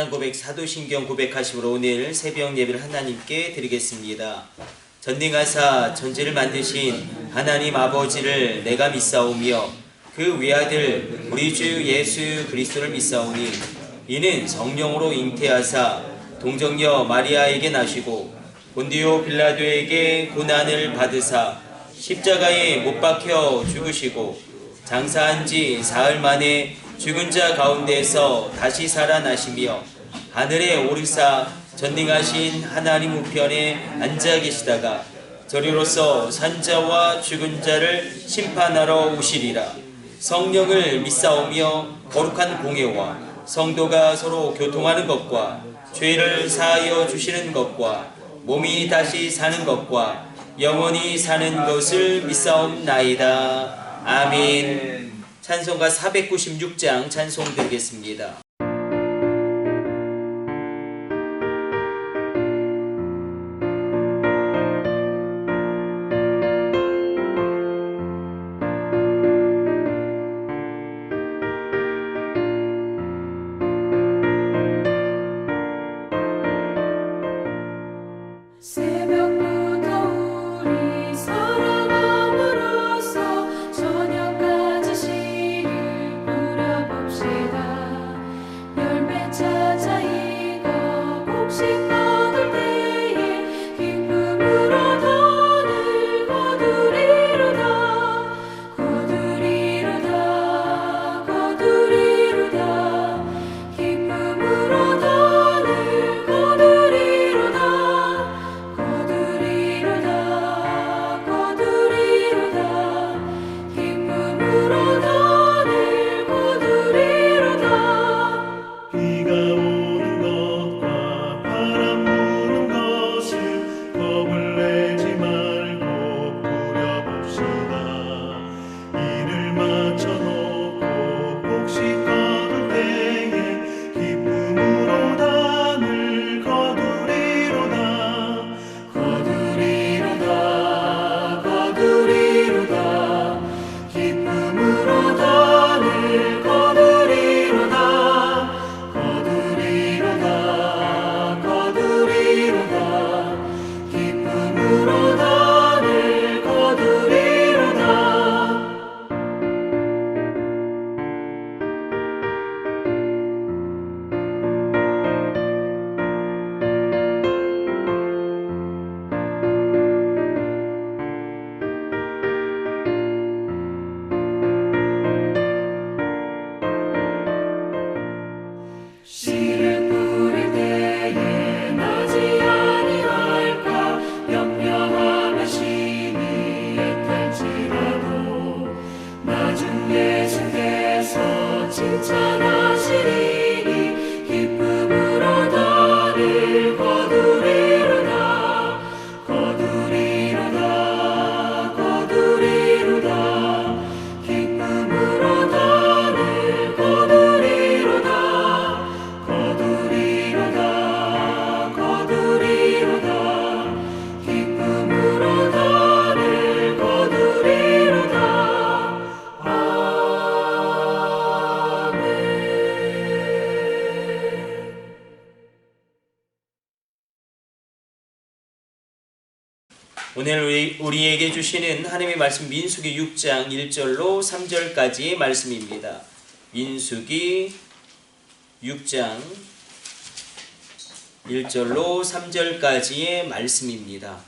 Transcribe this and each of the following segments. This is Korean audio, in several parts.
신앙 고백, 사도신경 고백하심으로 오늘 새벽 예배를 하나님께 드리겠습니다. 전능하사 전지를 만드신 하나님 아버지를 내가 믿사오며 그 외아들 우리 주 예수 그리스도를 믿사오니 이는 성령으로 잉태하사 동정녀 마리아에게 나시고 본디오 빌라도에게 고난을 받으사 십자가에 못 박혀 죽으시고 장사한 지 사흘 만에 죽은 자 가운데서 다시 살아나시며 하늘에 오르사 전능하신 하나님 우편에 앉아 계시다가 저리로서 산자와 죽은 자를 심판하러 오시리라. 성령을 믿사오며 거룩한 공예와 성도가 서로 교통하는 것과 죄를 사하여 주시는 것과 몸이 다시 사는 것과 영원히 사는 것을 믿사옵나이다. 아멘. 찬송가 496장 찬송 드리겠습니다. 오늘 우리에게 주시는 하나님의 말씀 민수기 6장 1절로 3절까지의 말씀입니다. 민수기 6장 1절로 3절까지의 말씀입니다.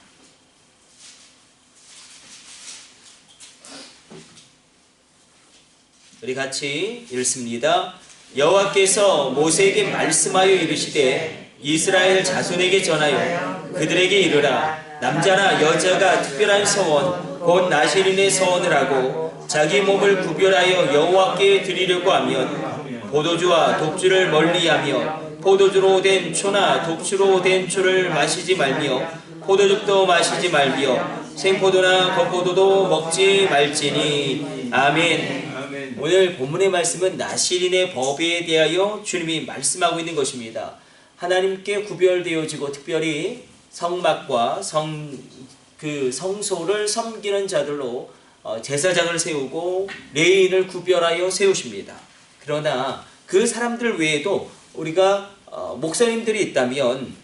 우리 같이 읽습니다. 여호와께서 모세에게 말씀하여 이르시되 이스라엘 자손에게 전하여 그들에게 이르라. 남자나 여자가 특별한 서원 곧 나실인의 서원을 하고 자기 몸을 구별하여 여호와께 드리려고 하면 포도주와 독주를 멀리하며 포도주로 된 초나 독주로 된 초를 마시지 말며 포도즙도 마시지 말며 생포도나 겉포도도 먹지 말지니. 아멘. 오늘 본문의 말씀은 나실인의 법에 대하여 주님이 말씀하고 있는 것입니다. 하나님께 구별되어지고 특별히 성막과 성소를 섬기는 자들로 제사장을 세우고 레위인을 구별하여 세우십니다. 그러나 그 사람들 외에도 우리가 목사님들이 있다면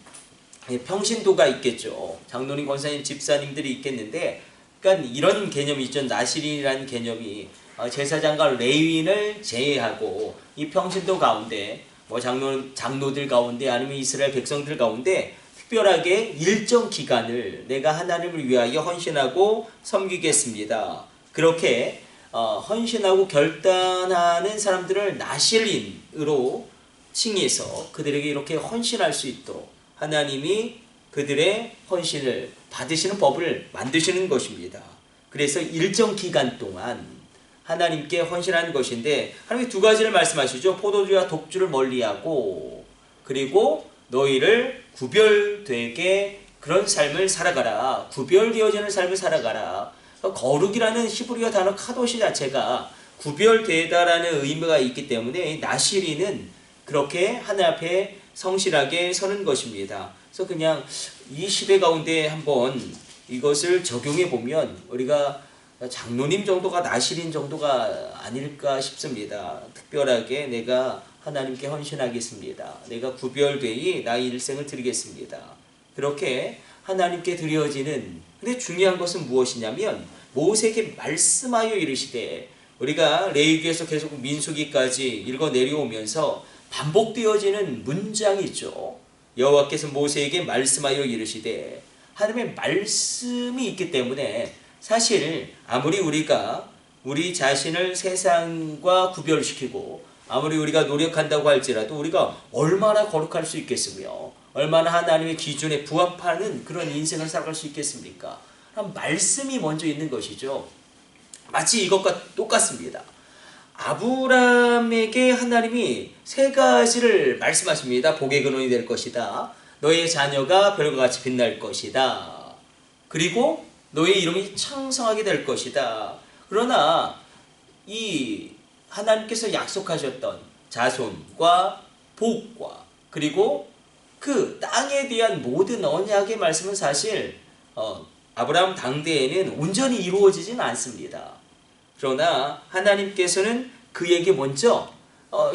평신도가 있겠죠. 장로님, 권사님, 집사님들이 있겠는데, 그러니까 이런 개념이 있죠. 나실인이라는 개념이 제사장과 레위인을 제외하고 이 평신도 가운데 뭐 장로들 가운데 아니면 이스라엘 백성들 가운데 특별하게 일정 기간을 내가 하나님을 위하여 헌신하고 섬기겠습니다. 그렇게 헌신하고 결단하는 사람들을 나실인으로 칭해서 그들에게 이렇게 헌신할 수 있도록 하나님이 그들의 헌신을 받으시는 법을 만드시는 것입니다. 그래서 일정 기간 동안 하나님께 헌신하는 것인데, 하나님이 두 가지를 말씀하시죠. 포도주와 독주를 멀리하고, 그리고 너희를 구별되게 그런 삶을 살아가라. 구별되어지는 삶을 살아가라. 거룩이라는 히브리어 단어 카도시 자체가 구별되다라는 의미가 있기 때문에 나시리는 그렇게 하나님 앞에 성실하게 서는 것입니다. 그래서 그냥 이 시대 가운데 한번 이것을 적용해 보면 우리가 장로님 정도가 나실인 정도가 아닐까 싶습니다. 특별하게 내가 하나님께 헌신하겠습니다. 내가 구별되이 나의 일생을 드리겠습니다. 그렇게 하나님께 드려지는, 근데 중요한 것은 무엇이냐면 모세에게 말씀하여 이르시되, 우리가 레위기에서 계속 민수기까지 읽어 내려오면서 반복되어지는 문장이 있죠. 여호와께서 모세에게 말씀하여 이르시되, 하나님의 말씀이 있기 때문에 사실 아무리 우리가 우리 자신을 세상과 구별시키고 아무리 우리가 노력한다고 할지라도 우리가 얼마나 거룩할 수 있겠으며 얼마나 하나님의 기준에 부합하는 그런 인생을 살아갈 수 있겠습니까? 말씀이 먼저 있는 것이죠. 마치 이것과 똑같습니다. 아브라함에게 하나님이 세 가지를 말씀하십니다. 복의 근원이 될 것이다. 너의 자녀가 별과 같이 빛날 것이다. 그리고 너의 이름이 창성하게 될 것이다. 그러나 이 하나님께서 약속하셨던 자손과 복과 그리고 그 땅에 대한 모든 언약의 말씀은 사실 아브라함 당대에는 온전히 이루어지진 않습니다. 그러나 하나님께서는 그에게 먼저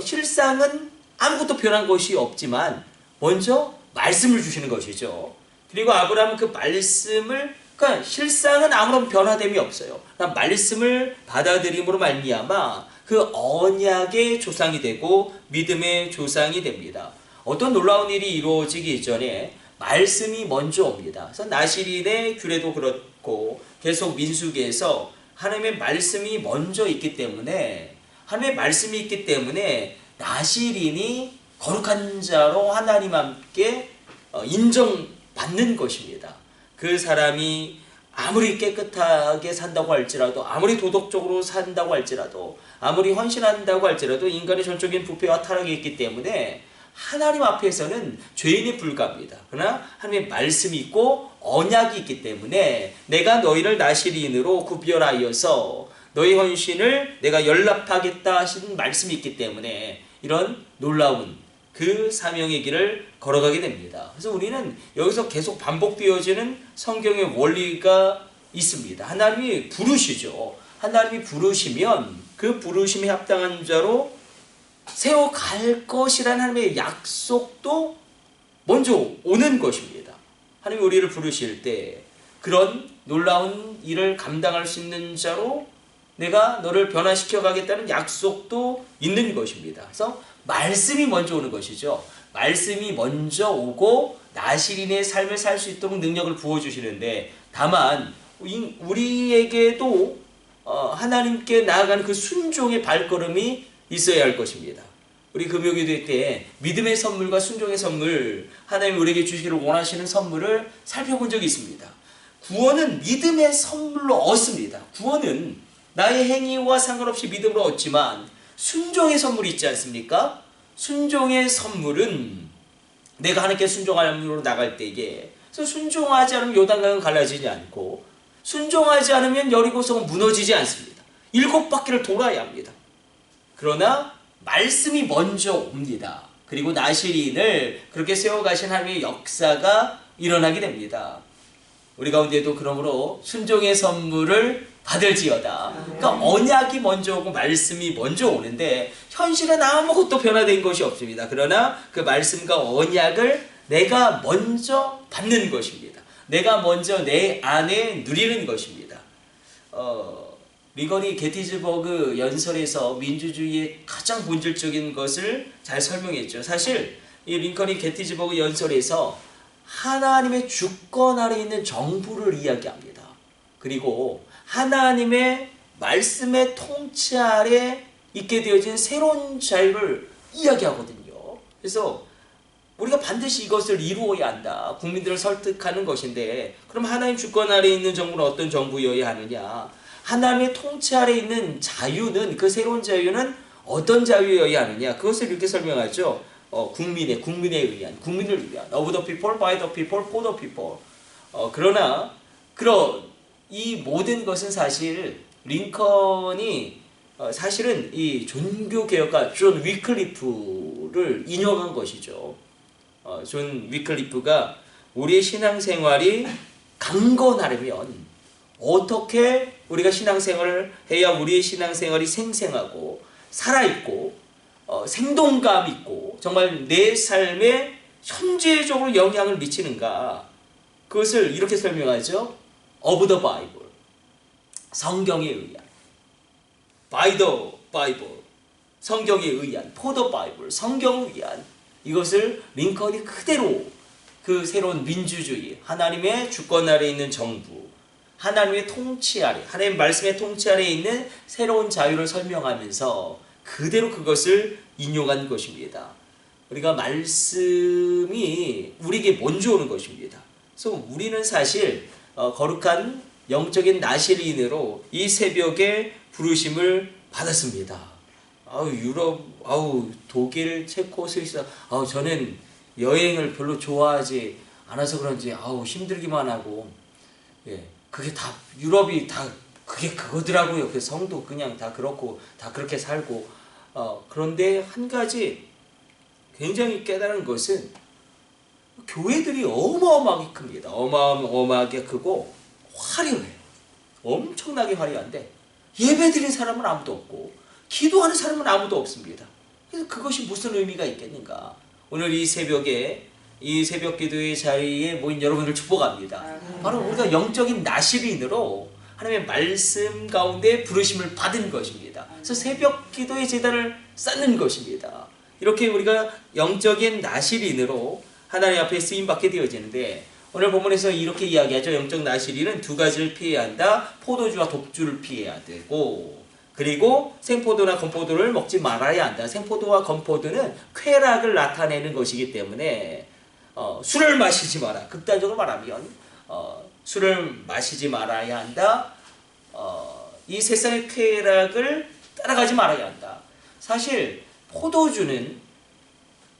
실상은 아무것도 변한 것이 없지만 먼저 말씀을 주시는 것이죠. 그리고 아브라함은 그 말씀을, 그러니까 실상은 아무런 변화됨이 없어요. 말씀을 받아들임으로 말미암아 그 언약의 조상이 되고 믿음의 조상이 됩니다. 어떤 놀라운 일이 이루어지기 이전에 말씀이 먼저 옵니다. 그래서 나실인의 규례도 그렇고 계속 민수기에서 하나님의 말씀이 먼저 있기 때문에, 하나님의 말씀이 있기 때문에 나실인이 거룩한 자로 하나님 함께 인정받는 것입니다. 그 사람이 아무리 깨끗하게 산다고 할지라도, 아무리 도덕적으로 산다고 할지라도, 아무리 헌신한다고 할지라도 인간의 전적인 부패와 타락이 있기 때문에 하나님 앞에서는 죄인에 불과합니다. 그러나 하나님의 말씀이 있고 언약이 있기 때문에 내가 너희를 나실인으로 구별하여서 너희 헌신을 내가 연락하겠다 하신 말씀이 있기 때문에 이런 놀라운 그 사명의 길을 걸어가게 됩니다. 그래서 우리는 여기서 계속 반복되어지는 성경의 원리가 있습니다. 하나님이 부르시죠. 하나님이 부르시면 그 부르심에 합당한 자로 세워갈 것이라는 하나님의 약속도 먼저 오는 것입니다. 하나님이 우리를 부르실 때 그런 놀라운 일을 감당할 수 있는 자로 내가 너를 변화시켜 가겠다는 약속도 있는 것입니다. 그래서 말씀이 먼저 오는 것이죠. 말씀이 먼저 오고 나실인의 삶을 살 수 있도록 능력을 부어주시는데, 다만 우리에게도 하나님께 나아가는 그 순종의 발걸음이 있어야 할 것입니다. 우리 금요기도 때 믿음의 선물과 순종의 선물, 하나님이 우리에게 주시기를 원하시는 선물을 살펴본 적이 있습니다. 구원은 믿음의 선물로 얻습니다. 구원은 나의 행위와 상관없이 믿음으로 얻지만 순종의 선물이 있지 않습니까? 순종의 선물은 내가 하나님께 순종함으로 나갈 때에, 그래서 순종하지 않으면 요단강은 갈라지지 않고, 순종하지 않으면 여리고성은 무너지지 않습니다. 7바퀴를 돌아야 합니다. 그러나 말씀이 먼저 옵니다. 그리고 나실인을 그렇게 세워가신 하나님의 역사가 일어나게 됩니다. 우리 가운데도 그러므로 순종의 선물을 받을지어다. 그러니까 언약이 먼저 오고 말씀이 먼저 오는데 현실은 아무것도 변화된 것이 없습니다. 그러나 그 말씀과 언약을 내가 먼저 받는 것입니다. 내가 먼저 내 안에 누리는 것입니다. 리건이 게티즈버그 연설에서 민주주의의 가장 본질적인 것을 잘 설명했죠. 사실 이 링컨이 게티즈버그 연설에서 하나님의 주권 아래 있는 정부를 이야기합니다. 그리고 하나님의 말씀의 통치 아래 있게 되어진 새로운 자유를 이야기하거든요. 그래서 우리가 반드시 이것을 이루어야 한다. 국민들을 설득하는 것인데, 그럼 하나님 주권 아래 있는 정부는 어떤 정부여야 하느냐? 하나님의 통치 아래 있는 자유는, 그 새로운 자유는 어떤 자유여야 하느냐? 그것을 이렇게 설명하죠. 국민에 의한, 국민을 위한, of the people, by the people, for the people. 그러나 이 모든 것은 사실 링컨이 사실은 이 종교 개혁가 존 위클리프를 인용한 것이죠. 존 위클리프가 우리의 신앙생활이 강건하려면 어떻게 우리가 신앙생활을 해야 우리의 신앙생활이 생생하고 살아있고 생동감 있고 정말 내 삶에 현재적으로 영향을 미치는가? 그것을 이렇게 설명하죠. of the Bible, 성경에 의한, by the Bible, 성경에 의한, for the Bible, 성경을 위한. 이것을 링컨이 그대로 그 새로운 민주주의, 하나님의 주권 아래 있는 정부, 하나님의 통치 아래, 하나님의 말씀의 통치 아래 있는 새로운 자유를 설명하면서 그대로 그것을 인용한 것입니다. 우리가 말씀이 우리에게 먼저 오는 것입니다. 그래서 우리는 사실 거룩한 영적인 나실인으로 이 새벽에 부르심을 받았습니다. 유럽, 독일, 체코, 스위스, 저는 여행을 별로 좋아하지 않아서 그런지 힘들기만 하고, 그게 다 유럽이 다 그게 그거더라고요. 그 성도 그냥 다 그렇고 다 그렇게 살고. 그런데 한 가지 굉장히 깨달은 것은 교회들이 어마어마하게 큽니다. 어마어마하게 크고 화려해요. 엄청나게 화려한데 예배드린 사람은 아무도 없고 기도하는 사람은 아무도 없습니다. 그래서 그것이 무슨 의미가 있겠는가? 오늘 이 새벽에 이 새벽 기도의 자리에 모인 여러분을 축복합니다. 바로 우리가 영적인 나시린으로 하나님의 말씀 가운데 부르심을 받은 것입니다. 그래서 새벽 기도의 제단을 쌓는 것입니다. 이렇게 우리가 영적인 나시린으로 하나님 앞에 쓰임받게 되어지는데, 오늘 본문에서 이렇게 이야기하죠. 영적 나시린은 두 가지를 피해야 한다. 포도주와 독주를 피해야 되고, 그리고 생포도나 건포도를 먹지 말아야 한다. 생포도와 건포도는 쾌락을 나타내는 것이기 때문에 술을 마시지 마라. 극단적으로 말하면 술을 마시지 말아야 한다. 이 세상의 쾌락을 따라가지 말아야 한다. 사실 포도주는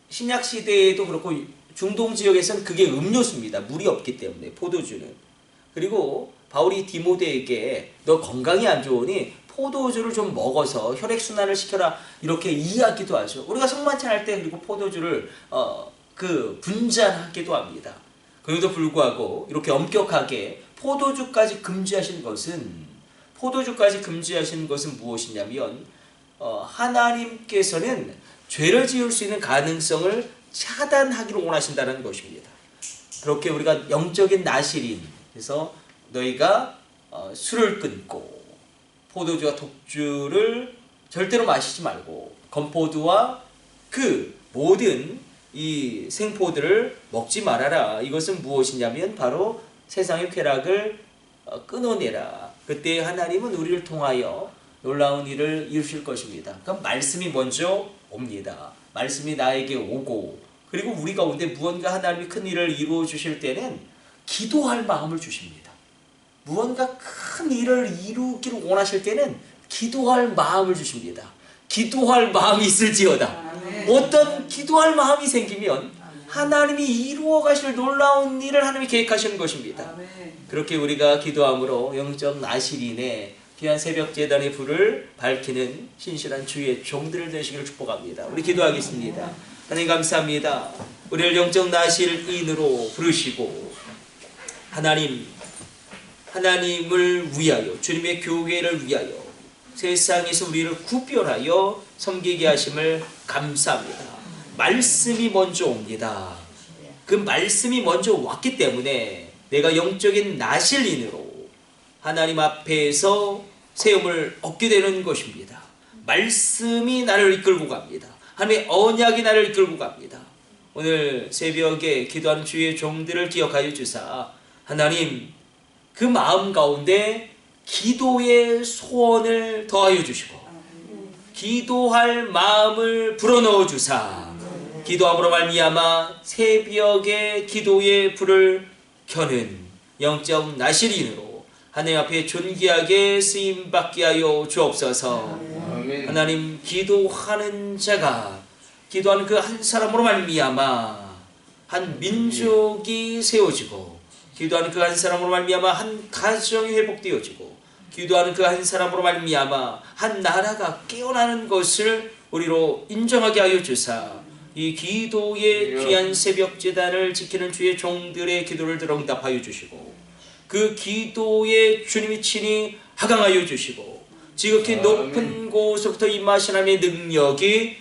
신약 시대에도 그렇고 중동 지역에서는 그게 음료수입니다. 물이 없기 때문에 포도주는. 그리고 바울이 디모데에게 너 건강이 안 좋으니 포도주를 좀 먹어서 혈액순환을 시켜라 이렇게 이야기도 하죠. 우리가 성만찬 할 때 그리고 포도주를 분잔하기도 합니다. 그럼에도 불구하고 이렇게 엄격하게 포도주까지 금지하신 것은 무엇이냐면 하나님께서는 죄를 지을 수 있는 가능성을 차단하기를 원하신다는 것입니다. 그렇게 우리가 영적인 나시린, 그래서 너희가 술을 끊고 포도주와 독주를 절대로 마시지 말고 건포도와 그 모든 이 생포들을 먹지 말아라. 이것은 무엇이냐면 바로 세상의 쾌락을 끊어내라. 그때 하나님은 우리를 통하여 놀라운 일을 이루실 것입니다. 그럼 말씀이 먼저 옵니다. 말씀이 나에게 오고, 그리고 우리 가운데 무언가 하나님이 큰 일을 이루어 주실 때는 기도할 마음을 주십니다. 무언가 큰 일을 이루기를 원하실 때는 기도할 마음을 주십니다. 기도할 마음이 있을지어다. 어떤 기도할 마음이 생기면 하나님이 이루어 가실 놀라운 일을 하나님이 계획하시는 것입니다. 그렇게 우리가 기도함으로 영적 나시린의 귀한 새벽 제단의 불을 밝히는 신실한 주의 종들을 되시기를 축복합니다. 우리 기도하겠습니다. 하나님 감사합니다. 우리를 영적 나실인으로 부르시고 하나님 하나님을 위하여, 주님의 교회를 위하여 세상에서 우리를 구별하여 섬기게 하심을 감사합니다. 말씀이 먼저 옵니다. 그 말씀이 먼저 왔기 때문에 내가 영적인 나실인으로 하나님 앞에서 세움을 얻게 되는 것입니다. 말씀이 나를 이끌고 갑니다. 하나님의 언약이 나를 이끌고 갑니다. 오늘 새벽에 기도하는 주의 종들을 기억하여 주사 하나님 그 마음 가운데 기도의 소원을 더하여 주시고 기도할 마음을 불어넣어 주사 기도함으로 말미암아 새벽에 기도의 불을 켜는 영적 나실인으로 하나님 앞에 존귀하게 쓰임받게 하여 주옵소서. 하나님 기도하는 자가 기도하는 그 한 사람으로 말미암아 한 민족이 세워지고 기도하는 그 한 사람으로 말미암아 한 가정이 회복되어지고 기도하는 그 한 사람으로 말미암아 한 나라가 깨어나는 것을 우리로 인정하게 하여 주사 이 기도의 귀한 새벽 제단을 지키는 주의 종들의 기도를 들어 응답하여 주시고 그 기도에 주님이 친히 하강하여 주시고 지극히 높은 곳으로부터 임하신 하나님의 능력이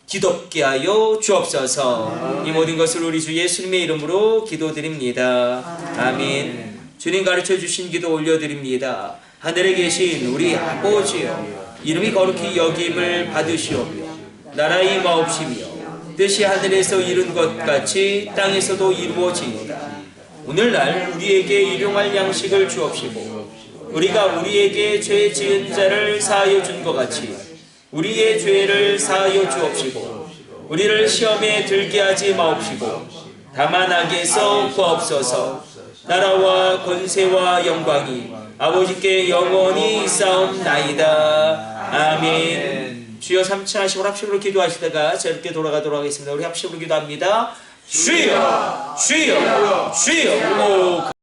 뒤덮게 하여 주옵소서. 이 모든 것을 우리 주 예수님의 이름으로 기도드립니다. 아멘. 주님 가르쳐 주신 기도 올려드립니다. 하늘에 계신 우리 아버지여, 이름이 거룩히 여김을 받으시오며 나라의 마옵시며 뜻이 하늘에서 이룬 것 같이 땅에서도 이루어지이다. 오늘날 우리에게 일용할 양식을 주옵시고 우리가 우리에게 죄 지은 자를 사하여 준 것 같이 우리의 죄를 사하여 주옵시고 우리를 시험에 들게 하지 마옵시고 다만 악에서 구하옵소서. 나라와 권세와 영광이 아버지께 영원히 있사옵나이다. 아멘. 주여 3층 하시고 합심으로 기도하시다가 저렇게 돌아가도록 하겠습니다. 우리 합심으로 기도합니다. 주여 주여 주여.